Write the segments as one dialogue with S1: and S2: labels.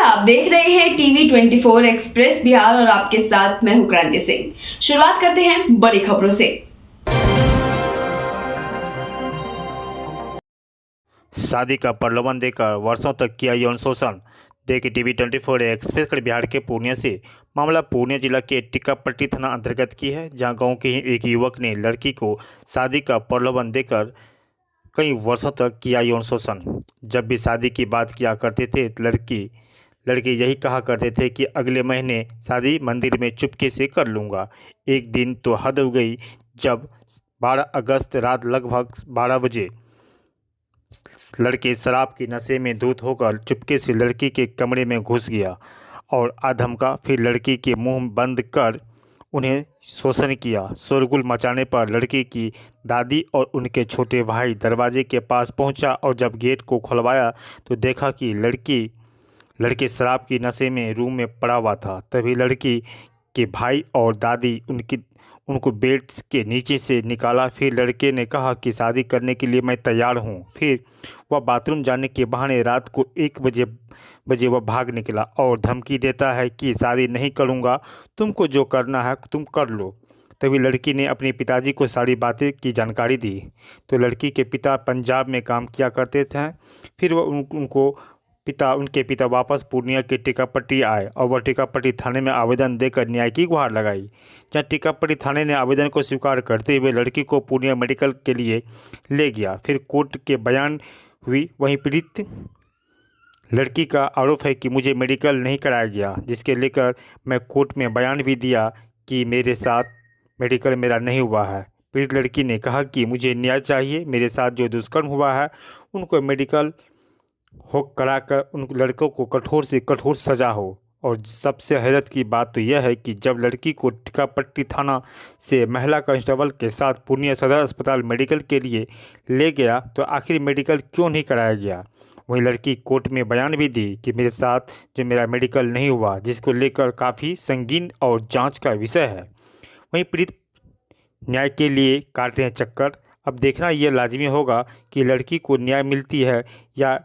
S1: आप देख रहे हैं टीवी 24 एक्सप्रेस बिहार और आपके साथ मैं हूं क्रांति सिंह। शुरुआत करते हैं बड़ी खबरों से।
S2: शादी का प्रलोभन देकर वर्षों तक किया यौन शोषण। देखिए टीवी 24 एक्सप्रेस कर बिहार के पूर्णिया से मामला पूर्णिया जिला के टिक्कापट्टी थाना अंतर्गत की है, जहां गांव के ही एक युवक ने लड़की को शादी का प्रलोभन देकर कई वर्षों तक किया यौन शोषण। जब भी शादी की बात किया करते थे लड़के यही कहा करते थे कि अगले महीने शादी मंदिर में चुपके से कर लूँगा। एक दिन तो हद हो गई जब 12 अगस्त रात लगभग 12 बजे लड़के शराब के नशे में धुत होकर चुपके से लड़की के कमरे में घुस गया और आधमका, फिर लड़की के मुंह बंद कर उन्हें शोषण किया। शोरगुल मचाने पर लड़की की दादी और उनके छोटे भाई दरवाजे के पास पहुंचा और जब गेट को खुलवाया तो देखा कि लड़के शराब की नशे में रूम में पड़ा हुआ था। तभी लड़की के भाई और दादी उनको बेड के नीचे से निकाला। फिर लड़के ने कहा कि शादी करने के लिए मैं तैयार हूं। फिर वह बाथरूम जाने के बहाने रात को 1 बजे वह भाग निकला और धमकी देता है कि शादी नहीं करूंगा, तुमको जो करना है तुम कर लो। तभी लड़की ने अपने पिताजी को सारी बातें की जानकारी दी। तो लड़की के पिता पंजाब में काम किया करते थे। फिर वह उनके पिता वापस पूर्णिया के टिक्कापट्टी आए और वह टिक्कापट्टी थाने में आवेदन देकर न्याय की गुहार लगाई। जहां टिक्कापट्टी थाने ने आवेदन को स्वीकार करते हुए लड़की को पूर्णिया मेडिकल के लिए ले गया। फिर कोर्ट के बयान हुई। वहीं पीड़ित लड़की का आरोप है कि मुझे मेडिकल नहीं कराया गया, जिसके लेकर मैं कोर्ट में बयान भी दिया कि मेरे साथ मेडिकल मेरा नहीं हुआ है। पीड़ित लड़की ने कहा कि मुझे न्याय चाहिए, मेरे साथ जो दुष्कर्म हुआ है उनको मेडिकल हो कराकर उन लड़कों को कठोर से कठोर सज़ा हो। और सबसे हैरत की बात तो यह है कि जब लड़की को टिक्कापट्टी थाना से महिला कांस्टेबल के साथ पूर्णिया सदर अस्पताल मेडिकल के लिए ले गया तो आखिर मेडिकल क्यों नहीं कराया गया। वहीं लड़की कोर्ट में बयान भी दी कि मेरे साथ जो मेरा मेडिकल नहीं हुआ, जिसको लेकर काफ़ी संगीन और जांच का विषय है। वहीं पीड़ित न्याय के लिए काट रहे हैं चक्कर। अब देखना यह लाजमी होगा कि लड़की को न्याय मिलती है या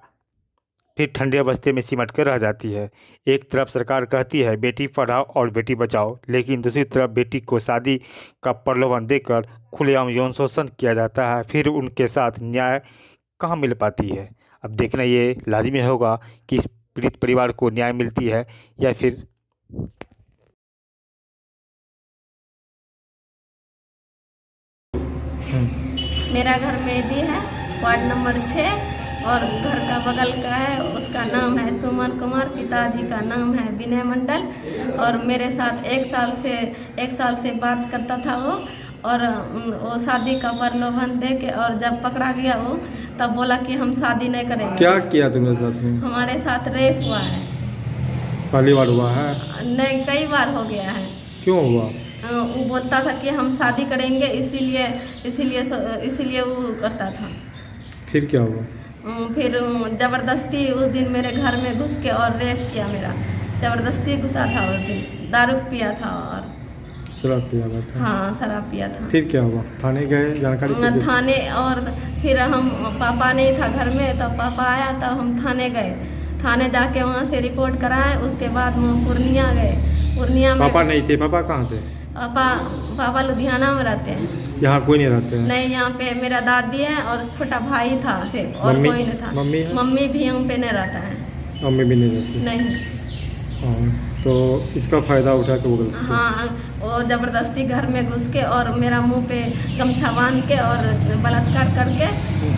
S2: फिर ठंडे बस्ते में सिमट कर रह जाती है। एक तरफ सरकार कहती है बेटी पढ़ाओ और बेटी बचाओ, लेकिन दूसरी तरफ बेटी को शादी का प्रलोभन देकर खुलेआम यौन शोषण किया जाता है। फिर उनके साथ न्याय कहाँ मिल पाती है। अब देखना ये लाजमी होगा कि इस पीड़ित परिवार को न्याय मिलती है या फिर
S3: मेरा घर मेहदी है, वार्ड नंबर 6 और घर का बगल का है, उसका नाम है सुमन कुमार, पिताजी का नाम है विनय मंडल। और मेरे साथ एक साल से बात करता था वो, और वो शादी का प्रलोभन दे के, और जब पकड़ा गया वो तब बोला कि हम शादी नहीं करेंगे।
S4: क्या किया तुमने साथ में? हमारे
S3: साथ रेप हुआ है।
S4: पहली बार हुआ है?
S3: नहीं, कई बार हो गया है।
S4: क्यों हुआ?
S3: वो बोलता था कि हम शादी करेंगे, इसीलिए वो करता था।
S4: फिर क्या हुआ?
S3: फिर ज़बरदस्ती उस दिन मेरे घर में घुस के और रेप किया मेरा। ज़बरदस्ती घुसा था उस दिन, दारू पिया था और
S4: शराब पिया था।
S3: हाँ, शराब पिया था।
S4: फिर क्या हुआ? थाने गए, जानकारी
S3: थाने, और फिर हम पापा नहीं था घर में, तो पापा आया तब हम थाने गए। थाने जाके वहाँ से रिपोर्ट कराए, उसके बाद हम पूर्णिया गए। पूर्णिया में
S4: पापा नहीं थे? पापा कहाँ थे?
S3: पापा लुधियाना में रहते हैं।
S4: यहाँ कोई नहीं रहते हैं?
S3: नहीं, यहाँ पे मेरा दादी है और छोटा भाई था सिर्फ, और कोई नहीं था। मम्मी भी यहाँ पे नहीं रहता है।
S4: मम्मी भी नहीं रहती?
S3: नहीं।
S4: तो इसका फ़ायदा उठा के वो गलत?
S3: हाँ, और ज़बरदस्ती घर में घुस के और मेरा मुंह पे गमछा बांध के और बलात्कार करके।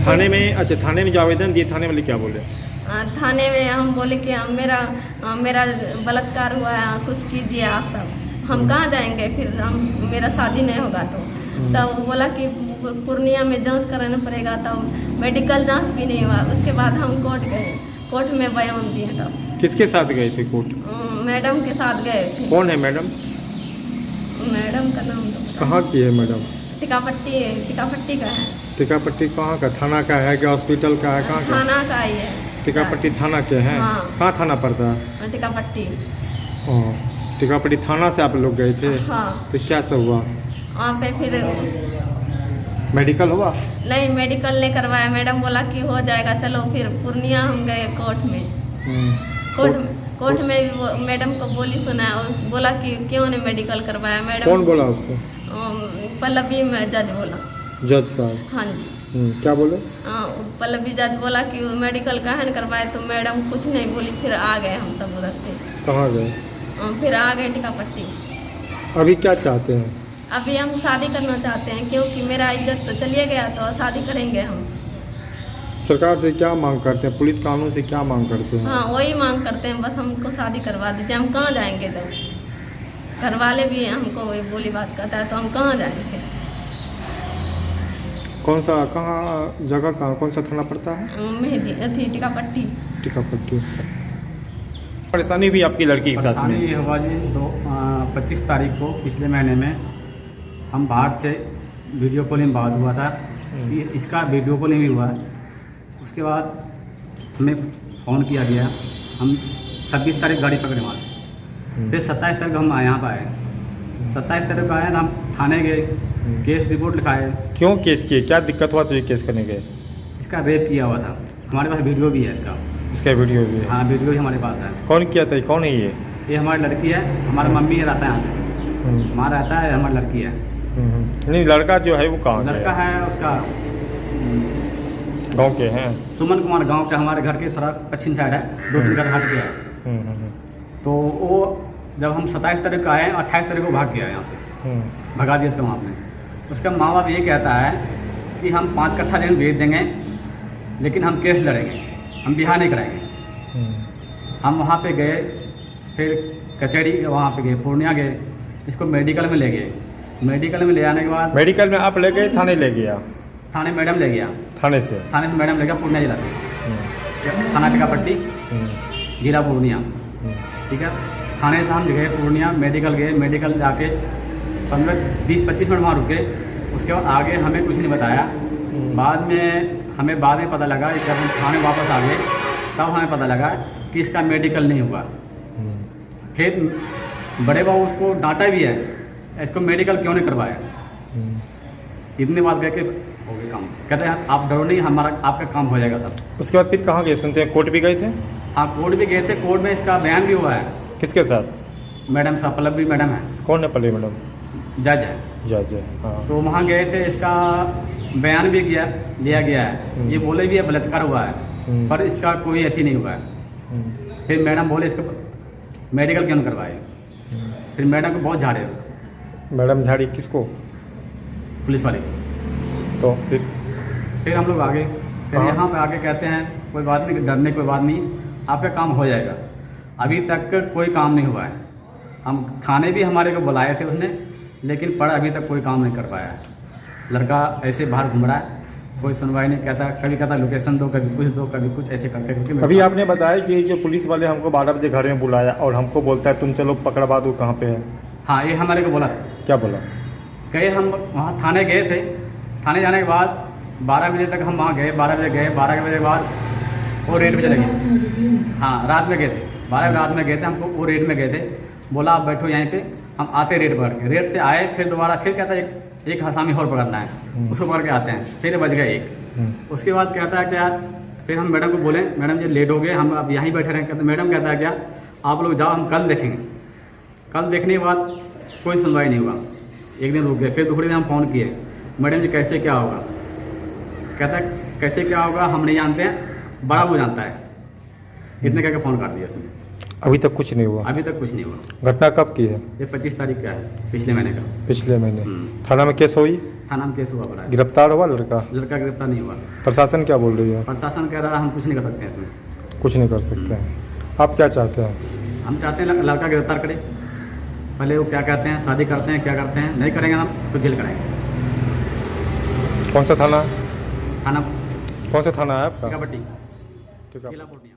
S4: थाने में? अच्छा, थाने में जो आवेदन दिए थाने वाले क्या बोले?
S3: थाने में हम बोले कि मेरा बलात्कार हुआ है, कुछ कीजिए आप सब। हम कहाँ जाएंगे, फिर मेरा शादी नहीं होगा तो। तब वो बोला कि पूर्णिया में जांच कराना पड़ेगा, तब मेडिकल जांच भी नहीं हुआ। उसके बाद हम कोर्ट गए, कोर्ट में बयान दिए। तब
S4: किसके साथ गए थे कोर्ट?
S3: मैडम के साथ गए थे।
S4: कौन है मैडम?
S3: मैडम का नाम
S4: कहाँ की है मैडम?
S3: टिक्कापट्टी का है।
S4: टिक्कापट्टी कहाँ का? थाना का है कि हॉस्पिटल का है? कहाँ का?
S3: थाना का ही है।
S4: टिक्कापट्टी थाना के हैं?
S3: हाँ।
S4: कहाँ थाना पड़ता है?
S3: टिक्कापट्टी।
S4: टिक्कापट्टी थाना से आप लोग गए थे?
S3: हाँ।
S4: तो क्या सब हुआ
S3: वहाँ पे? फिर
S4: मेडिकल हुआ?
S3: नहीं, मेडिकल नहीं करवाया। मैडम बोला कि हो जाएगा, चलो। फिर पूर्णिया हम गए कोर्ट में। कोर्ट में भी मैडम को बोली सुना और बोला कि क्यों नहीं मेडिकल करवाया मैडम।
S4: कौन बोला उसको?
S3: पल्लवी में जज बोला।
S4: जज साहब?
S3: हाँ जी।
S4: क्या बोले?
S3: पल्लवी जज बोला कि मेडिकल काहे नहीं करवाए, तो मैडम कुछ नहीं बोली। फिर आ गए हम सब उधर से।
S4: कहाँ गए?
S3: फिर आ गए टिकापट्टी।
S4: अभी क्या चाहते हैं?
S3: अभी हम शादी करना चाहते हैं, क्योंकि मेरा इज्जत तो चलिए गया, तो शादी करेंगे हम।
S4: सरकार से क्या मांग करते हैं? पुलिस कानून से क्या मांग करते हैं?
S3: हाँ वही मांग करते हैं, बस हमको शादी करवा दीजिए। हम कहाँ जाएंगे जब घर वाले भी हमको वही बोली बात करता है, तो हम कहाँ जाएंगे?
S4: कौन सा कहाँ जगह कौन सा थाना पड़ता है?
S3: मेहदी थी टिकापट्टी।
S4: टिकापट्टी। परेशानी भी आपकी लड़की के साथ में?
S5: ये हुआ जी 25 तारीख को पिछले महीने में हम बाहर थे, वीडियो कॉलिंग बात हुआ था कि इसका वीडियो कॉलिंग भी हुआ। उसके बाद हमें फ़ोन किया गया, हम 26 तारीख गाड़ी पकड़े वहाँ से। फिर 27 तारीख को हम यहाँ पर आए। 27 तारीख को आए ना, हम थाने गए, केस रिपोर्ट लिखाए।
S4: क्यों केस किए? क्या दिक्कत हुआ तो ये केस करने गए?
S5: इसका रेप किया हुआ था, हमारे पास वीडियो भी है इसका।
S4: इसका वीडियो भी है?
S5: हाँ वीडियो भी हमारे पास है।
S4: कौन किया था? कौन है ये?
S5: ये हमारी लड़की है, हमारा मम्मी रहता है यहाँ पे, वहाँ रहता है, हमारी लड़की है।
S4: नहीं, लड़का जो है वो कहाँ का
S5: लड़का है उसका
S4: गांव के हैं?
S5: सुमन कुमार गांव के, हमारे घर के थोड़ा पश्चिम साइड है, 2-3 घर हट गया है। तो वो जब हम 27 तारीख को आए, 28 तारीख को भाग गया यहाँ से, भगा दिया उसका माँ ने। उसका माँ बाप ये कहता है कि हम 5 कट्ठा जमीन बेच देंगे, लेकिन हम केस लड़ेंगे, हम बिहार नहीं कराएंगे। हम वहाँ पे गए, फिर कचहरी वहाँ पे गए, पूर्णिया गए, इसको मेडिकल में ले गए। मेडिकल में ले आने के बाद
S4: मेडिकल में आप ले गए? थाने ले गया?
S5: थाने मैडम ले गया।
S4: थाने से
S5: मैडम ले गया पूर्णिया जिला से, थाना टिकापट्टी, जिला पूर्णिया। ठीक है, थाने से हम गए पूर्णिया, मेडिकल गए। मेडिकल जाके 15-20-25 मिनट वहाँ रुके। उसके बाद आगे हमें कुछ नहीं बताया। बाद में पता लगा, जब हम थाने वापस आ गए तब हमें पता लगा कि इसका मेडिकल नहीं हुआ। फिर बड़े बाबू उसको डांटा भी है, इसको मेडिकल क्यों नहीं करवाया। इतनी बात कह के हो गया काम। कहते हैं आप डरो नहीं, आपका काम हो जाएगा सब। उसके बाद
S4: फिर कहाँ गए? सुनते हैं कोर्ट भी गए थे?
S5: हाँ कोर्ट भी गए थे, कोर्ट में इसका बयान भी हुआ है।
S4: किसके साथ?
S5: मैडम साहब, पल्लवी मैडम है।
S4: कौन है पल्लवी मैडम?
S5: जज है।
S4: जज है, हाँ।
S5: तो वहाँ गए थे, इसका बयान भी लिया गया है। ये बोले भी है बलात्कार हुआ है, पर इसका कोई अथी नहीं हुआ है। फिर मैडम बोले इसका मेडिकल क्यों करवाए। फिर मैडम को बहुत झाड़े उसको।
S4: मैडम झाड़ी किसको?
S5: पुलिस वाले।
S4: तो फिर
S5: हम लोग आगे, फिर यहाँ पे आके कहते हैं कोई बात नहीं, डरने कोई बात नहीं, आपका काम हो जाएगा। अभी तक कोई काम नहीं हुआ है। हम थाने भी हमारे को बुलाए थे उसने, लेकिन पर अभी तक कोई काम नहीं कर पाया है। लड़का ऐसे बाहर घूम रहा है, कोई सुनवाई नहीं। कहता कभी कहता लोकेशन दो, कभी कुछ दो, कभी कुछ ऐसे करके।
S4: अभी आपने बताया कि जो पुलिस वाले हमको 12 बजे घर में बुलाया और हमको बोलता है तुम चलो पकड़वा दो, कहाँ पे है?
S5: हाँ ये हमारे को बोला था।
S4: क्या बोला?
S5: गए हम वहाँ थाने गए थे। थाने जाने के बाद 12 बजे तक हम वहाँ गए। 12 बजे गए, 12 बजे के बाद वो रेड पे चले गए। हाँ रात में गए थे, 12 रात में गए थे। हमको वो रेड में गए थे, बोला आप बैठो यहीं पे, हम आते रेड पकड़ के। रेड से आए, फिर दोबारा फिर कहता है एक हसामी और पकड़ना है, उसको पकड़ के आते हैं। फिर बज गए एक। उसके बाद कहता है क्या, फिर हम मैडम को बोले मैडम जी लेट हो गए, हम अब यहीं बैठे रहें। मैडम कहता है क्या आप लोग जाओ, हम कल देखेंगे। कल देखने के बाद कोई सुनवाई नहीं हुआ। एक दिन रुक गए, फिर दूसरे दिन हम फ़ोन किए, मैडम जी कैसे क्या होगा। कहता है कैसे क्या होगा हम नहीं जानते हैं, बड़ा वो जानता है। इतने करके फ़ोन कर दिया उसने।
S4: अभी तक कुछ नहीं हुआ?
S5: अभी तक कुछ नहीं हुआ।
S4: घटना कब की है?
S5: ये 25 तारीख का है, पिछले महीने का।
S4: पिछले महीने? थाना में केस हुई?
S5: थाना में केस हुआ बड़ा।
S4: गिरफ्तार हुआ लड़का?
S5: लड़का गिरफ्तार नहीं हुआ।
S4: प्रशासन क्या बोल रही है?
S5: प्रशासन कह रहा है हम कुछ नहीं कर सकते हैं इसमें।
S4: कुछ नहीं कर सकते हैं। आप क्या चाहते हैं?
S5: हम चाहते हैं लड़का गिरफ्तार करे। पहले वो क्या कहते हैं, शादी करते हैं, क्या करते हैं, नहीं करेंगे हम उसको जेल कराएंगे।
S4: कौन सा थाना?
S5: थाना
S4: कौन सा थाना है आपका?
S5: टिकापट्टी,
S4: ठीक है।
S5: जिला पूर्णिया।